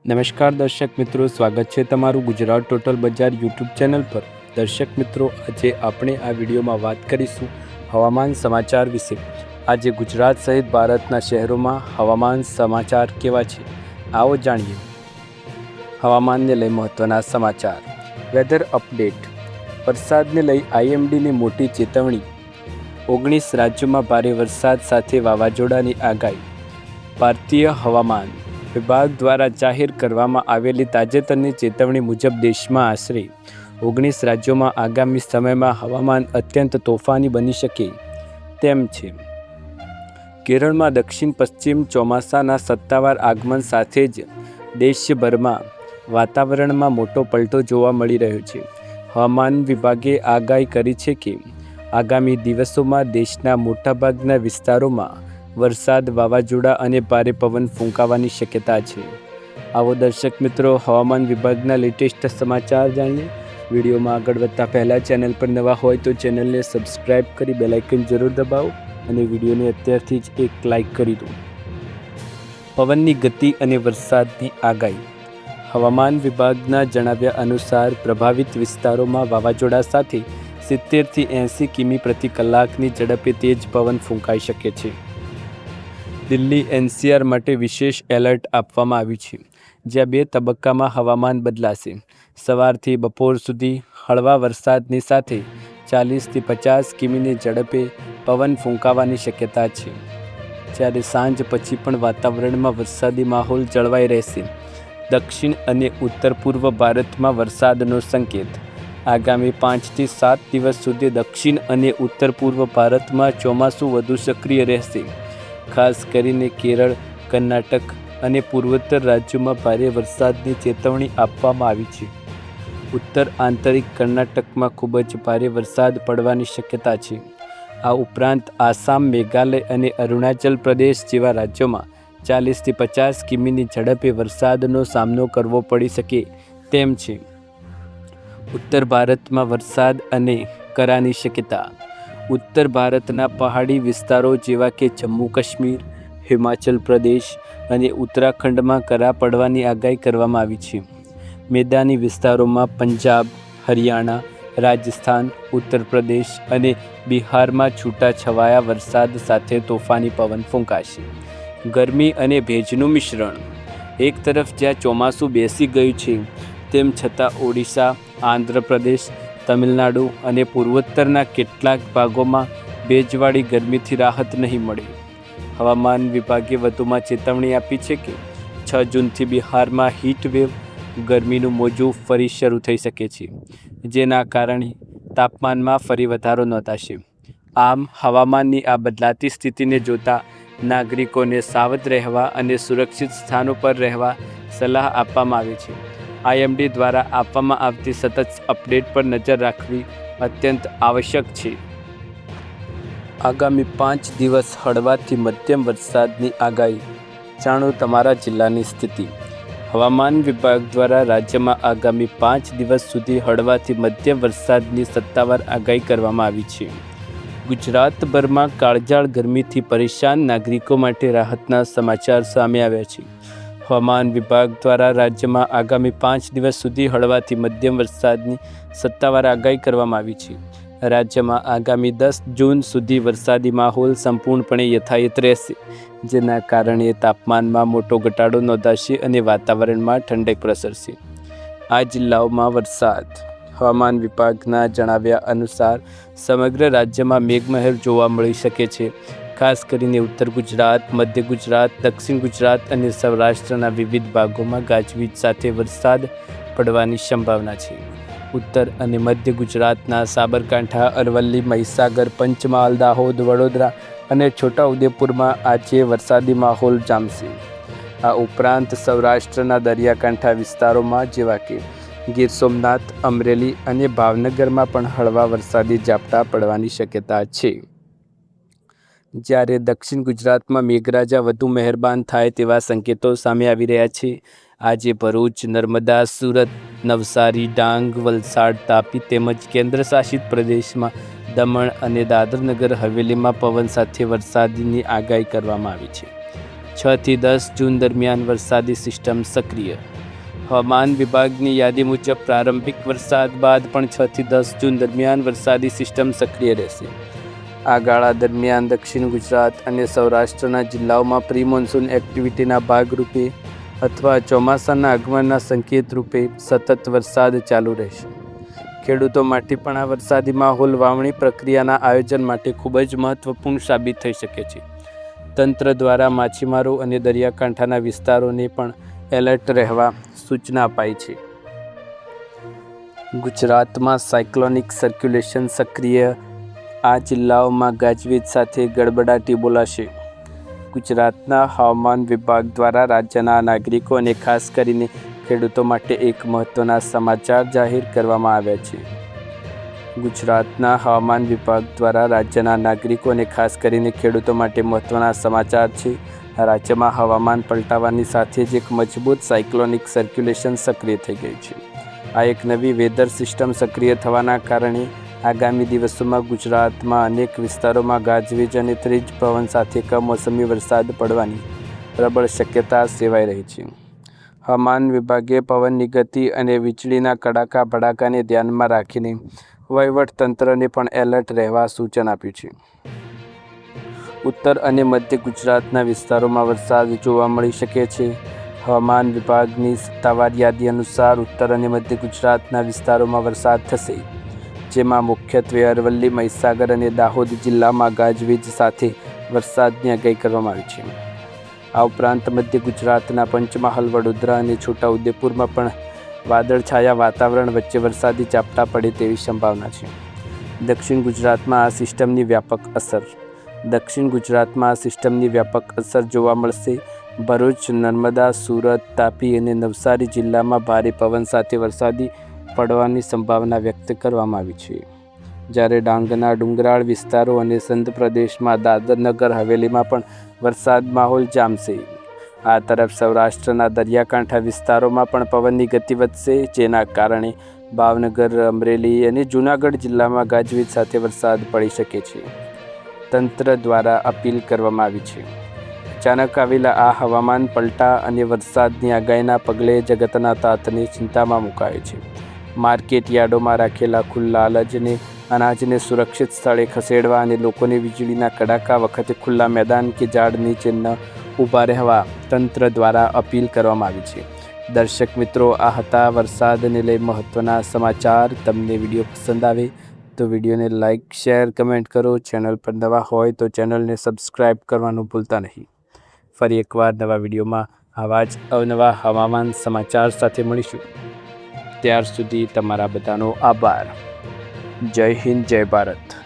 નમસ્કાર દર્શક મિત્રો, સ્વાગત છે તમારું ગુજરાત ટોટલ બજાર યુટ્યુબ ચેનલ પર। દર્શક મિત્રો, આજે આપણે આ વિડીયોમાં વાત કરીશું હવામાન સમાચાર વિશે। આજે ગુજરાત સહિત ભારતના શહેરોમાં હવામાન સમાચાર કેવા છે, આવો જાણીએ। હવામાનને લઈ મહત્વના સમાચાર। Weather update. વરસાદને લઈ આઈએમડીની મોટી ચેતવણી। 19 રાજ્યોમાં ભારે વરસાદ સાથે વાવાઝોડાની આગાહી। ભારતીય હવામાન વિભાગ દ્વારા જાહેર કરવામાં આવેલી તાજેતરની ચેતવણી મુજબ દેશમાં આશરે 19 રાજ્યોમાં આગામી સમયમાં હવામાન અત્યંત તોફાની બની શકે તેમ છે। કેરળમાં દક્ષિણ પશ્ચિમ ચોમાસાના સત્તાવાર આગમન સાથે જ દેશભરમાં વાતાવરણમાં મોટો પલટો જોવા મળી રહ્યો છે। હવામાન વિભાગે આગાહી કરી છે કે આગામી દિવસોમાં દેશના મોટાભાગના વિસ્તારોમાં વરસાદ, વાવાઝોડા અને ભારે પવન ફૂંકાવાની શક્યતા છે। આવો દર્શક મિત્રો, હવામાન વિભાગના લેટેસ્ટ સમાચાર જાણીએ। વિડીયોમાં આગળ વધતા પહેલાં ચેનલ પર નવા હોય તો ચેનલને સબસ્ક્રાઈબ કરી બેલ આઇકન જરૂર દબાવો અને વિડીયોને અત્યારથી જ એક લાઇક કરી દો। પવનની ગતિ અને વરસાદની આગાહી। હવામાન વિભાગના જણાવ્યા અનુસાર પ્રભાવિત વિસ્તારોમાં વાવાઝોડા સાથે 70 થી 80 કિમી પ્રતિ કલાકની ઝડપે તેજ પવન ફૂંકાઈ શકે છે। દિલ્હી એનસીઆર માટે વિશેષ એલર્ટ આપવામાં આવ્યું છે, જ્યાં 2 તબક્કામાં હવામાન બદલાશે। સવારથી બપોર સુધી હળવા વરસાદની સાથે 40 થી 50 કિમીની ઝડપે પવન ફૂંકાવાની શક્યતા છે, જ્યારે સાંજ પછી પણ વાતાવરણમાં વરસાદી માહોલ જળવાઈ રહેશે। દક્ષિણ અને ઉત્તર પૂર્વ ભારતમાં વરસાદનો સંકેત। આગામી 5 થી 7 દિવસ સુધી દક્ષિણ અને ઉત્તર પૂર્વ ભારતમાં ચોમાસું વધુ સક્રિય રહેશે। ખાસ કરીને કેરળ, કર્ણાટક અને પૂર્વોત્તર રાજ્યોમાં ભારે વરસાદની ચેતવણી આપવામાં આવી છે। ઉત્તર આંતરિક કર્ણાટકમાં ખૂબ જ ભારે વરસાદ પડવાની શક્યતા છે। આ ઉપરાંત આસામ, મેઘાલય અને અરુણાચલ પ્રદેશ જેવા રાજ્યોમાં 40 થી 50 કિમીની ઝડપે વરસાદનો સામનો કરવો પડી શકે તેમ છે। ઉત્તર ભારતમાં વરસાદ અને કરાની શક્યતા। ઉત્તર ભારતના પહાડી વિસ્તારો જેવા કે જમ્મુ કાશ્મીર, હિમાચલ પ્રદેશ અને ઉત્તરાખંડમાં કરા પડવાની આગાહી કરવામાં આવી છે। મેદાની વિસ્તારોમાં પંજાબ, હરિયાણા, રાજસ્થાન, ઉત્તર પ્રદેશ અને બિહારમાં છૂટાછવાયા વરસાદ સાથે તોફાની પવન ફૂંકાશે। ગરમી અને ભેજનું મિશ્રણ। એક તરફ જ્યાં ચોમાસું બેસી ગયું છે, તેમ છતાં ઓડિશા, આંધ્રપ્રદેશ, તમિલનાડુ અને પૂર્વોત્તરના કેટલાક ભાગોમાં ભેજવાળી ગરમીથી રાહત નહીં મળે। હવામાન વિભાગે વધુમાં ચેતવણી આપી છે કે 6 જૂનથી બિહારમાં હીટ વેવ ગરમીનું મોજું ફરી શરૂ થઈ શકે છે, જેના કારણે તાપમાનમાં ફરી વધારો નોંધાશે। આમ, હવામાનની આ બદલાતી સ્થિતિને જોતા નાગરિકોને સાવધ રહેવા અને સુરક્ષિત સ્થાનો પર રહેવા સલાહ આપવામાં આવી છે। આઈએમડી દ્વારા આપવામાં આવતી સતત અપડેટ પર નજર રાખવી અત્યંત આવશ્યક છે। આગામી 5 દિવસ હળવાથી મધ્યમ વરસાદની આગાહી। જાણો તમારા જિલ્લાની સ્થિતિ। હવામાન વિભાગ દ્વારા રાજ્યમાં આગામી 5 દિવસ સુધી હળવાથી મધ્યમ વરસાદની સત્તાવાર આગાહી કરવામાં આવી છે। ગુજરાતભરમાં કાળઝાળ ગરમીથી પરેશાન નાગરિકો માટે રાહતના સમાચાર સામે આવ્યા છે। હવામાન વિભાગ દ્વારા રાજ્યમાં આગામી 5 દિવસ સુધી હળવાથી મધ્યમ વરસાદની સત્તાવાર આગાહી કરવામાં આવી છે। રાજ્યમાં આગામી 10 જૂન સુધી વરસાદી માહોલ સંપૂર્ણપણે યથાવત રહેશે, જેના કારણે તાપમાનમાં મોટો ઘટાડો નોંધાશે અને વાતાવરણમાં ઠંડક પ્રસરશે। આ જિલ્લાઓમાં વરસાદ। હવામાન વિભાગના જણાવ્યા અનુસાર સમગ્ર રાજ્યમાં મેઘમહેર જોવા મળી શકે છે। ખાસ કરીને ઉત્તર ગુજરાત, મધ્ય ગુજરાત, દક્ષિણ ગુજરાત અને સૌરાષ્ટ્રના વિવિધ ભાગોમાં ગાજવીજ સાથે વરસાદ પડવાની સંભાવના છે। ઉત્તર અને મધ્ય ગુજરાતના સાબરકાંઠા, અરવલ્લી, મહીસાગર, પંચમહાલ, દાહોદ, વડોદરા અને છોટાઉદેપુરમાં આજે વરસાદી માહોલ જામશે। આ ઉપરાંત સૌરાષ્ટ્રના દરિયાકાંઠા વિસ્તારોમાં જેવા કે ગીર સોમનાથ, અમરેલી અને ભાવનગરમાં પણ હળવા વરસાદી ઝાપટા પડવાની શક્યતા છે। જ્યારે દક્ષિણ ગુજરાતમાં મેઘરાજા વધુ મહેરબાન થાય તેવા સંકેતો સામે આવી રહ્યા છે। આજે ભરૂચ, નર્મદા, સુરત, નવસારી, ડાંગ, વલસાડ, તાપી તેમજ કેન્દ્રશાસિત પ્રદેશમાં દમણ અને દાદરનગર હવેલીમાં પવન સાથે વરસાદની આગાહી કરવામાં આવી છે। 6 થી 10 જૂન દરમિયાન વરસાદી સિસ્ટમ સક્રિય। હવામાન વિભાગની યાદી મુજબ પ્રારંભિક વરસાદ બાદ પણ 6 થી 10 જૂન દરમિયાન વરસાદી સિસ્ટમ સક્રિય રહેશે. આ ગાળા દરમિયાન દક્ષિણ ગુજરાત અને સૌરાષ્ટ્રના જિલ્લાઓમાં પ્રી મોન્સૂન એક્ટિવિટીના ભાગરૂપે અથવા ચોમાસાના આગમનના સંકેત રૂપે સતત વરસાદ ચાલુ રહેશે. ખેડૂતો માટે પણ આ વરસાદી માહોલ વાવણી પ્રક્રિયાના આયોજન માટે ખૂબ જ મહત્વપૂર્ણ સાબિત થઈ શકે છે. તંત્ર દ્વારા માછીમારો અને દરિયાકાંઠાના વિસ્તારોને પણ એલર્ટ રહેવા સૂચના અપાઈ છે. ગુજરાતમાં સાયક્લોનિક સર્ક્યુલેશન સક્રિય, આ જિલ્લાઓમાં ગાજવીજ સાથે ગડબડાટી બોલાશે. ગુજરાતના હવામાન વિભાગ દ્વારા રાજ્યના નાગરિકો અને ખાસ કરીને ખેડૂતો માટે એક મહત્ત્વના સમાચાર જાહેર કરવામાં આવ્યા છે. ગુજરાતના હવામાન વિભાગ દ્વારા રાજ્યના નાગરિકો અને ખાસ કરીને ખેડૂતો માટે મહત્ત્વના સમાચાર છે. રાજ્યમાં હવામાન પલટાવાની સાથે જ એક મજબૂત સાયક્લોનિક સર્ક્યુલેશન સક્રિય થઈ ગઈ છે. આ એક નવી વેધર સિસ્ટમ સક્રિય થવાના કારણે આગામી દિવસોમાં ગુજરાતમાં અનેક વિસ્તારોમાં ગાજવીજ અને તેજ પવન સાથે કમોસમી વરસાદ પડવાની પ્રબળ શક્યતા સેવાઈ રહી છે. હવામાન વિભાગે પવનની ગતિ અને વીજળીના કડાકા ભડાકાને ધ્યાનમાં રાખીને વહીવટતંત્રને પણ એલર્ટ રહેવા સૂચન આપ્યું છે. ઉત્તર અને મધ્ય ગુજરાતના વિસ્તારોમાં વરસાદ જોવા મળી શકે છે. હવામાન વિભાગની સત્તાવાર યાદી અનુસાર ઉત્તર અને મધ્ય ગુજરાતના વિસ્તારોમાં વરસાદ થશે, જેમાં મુખ્યત્વે અરવલ્લી, મહીસાગર અને દાહોદ જિલ્લામાં ગાજવીજ સાથે વરસાદની આગાહી કરવામાં આવી છે. આ ઉપરાંત મધ્ય ગુજરાતના પંચમહાલ, વડોદરા અને છોટાઉદેપુરમાં પણ વાદળછાયા વાતાવરણ વચ્ચે વરસાદી ઝાપટા પડે તેવી સંભાવના છે. દક્ષિણ ગુજરાતમાં આ સિસ્ટમની વ્યાપક અસર જોવા મળશે. ભરૂચ, નર્મદા, સુરત, તાપી અને નવસારી જિલ્લામાં ભારે પવન સાથે વરસાદી પડવાની સંભાવના વ્યક્ત કરવામાં આવી છે. જ્યારે ડાંગના ડુંગરાળ વિસ્તારો અને સંઘ પ્રદેશમાં દાદર નગર હવેલીમાં પણ વરસાદ માહોલ જામશે. આ તરફ સૌરાષ્ટ્રના દરિયાકાંઠા વિસ્તારોમાં પણ પવનની ગતિ વધશે, જેના કારણે ભાવનગર, અમરેલી અને જૂનાગઢ જિલ્લામાં ગાજવીજ સાથે વરસાદ પડી શકે છે. તંત્ર દ્વારા અપીલ કરવામાં આવી છે. અચાનક આવેલા આ હવામાન પલટા અને વરસાદની આગાહીના પગલે જગતના તાતને ચિંતામાં મુકાયો છે. માર્કેટ યાર્ડોમાં રાખેલા ખુલ્લા અનાજને સુરક્ષિત સ્થળે ખસેડવા અને લોકોને વીજળીના કડાકા વખતે ખુલ્લા મેદાન કે ઝાડ નીચે ન ઊભા રહેવા તંત્ર દ્વારા અપીલ કરવામાં આવી છે. દર્શક મિત્રો, આ હતા વરસાદને લઈ મહત્ત્વના સમાચાર. તમને વિડીયો પસંદ આવે તો વિડીયોને લાઇક, શેર, કમેન્ટ કરો. ચેનલ પર નવા હોય તો ચેનલને સબસ્ક્રાઈબ કરવાનું ભૂલતા નહીં. ફરી એકવાર નવા વિડીયોમાં આવા જ અવનવા હવામાન સમાચાર સાથે મળીશું. ત્યાર સુધી તમારા બધાનો આભાર. જય હિન્દ, જય ભારત.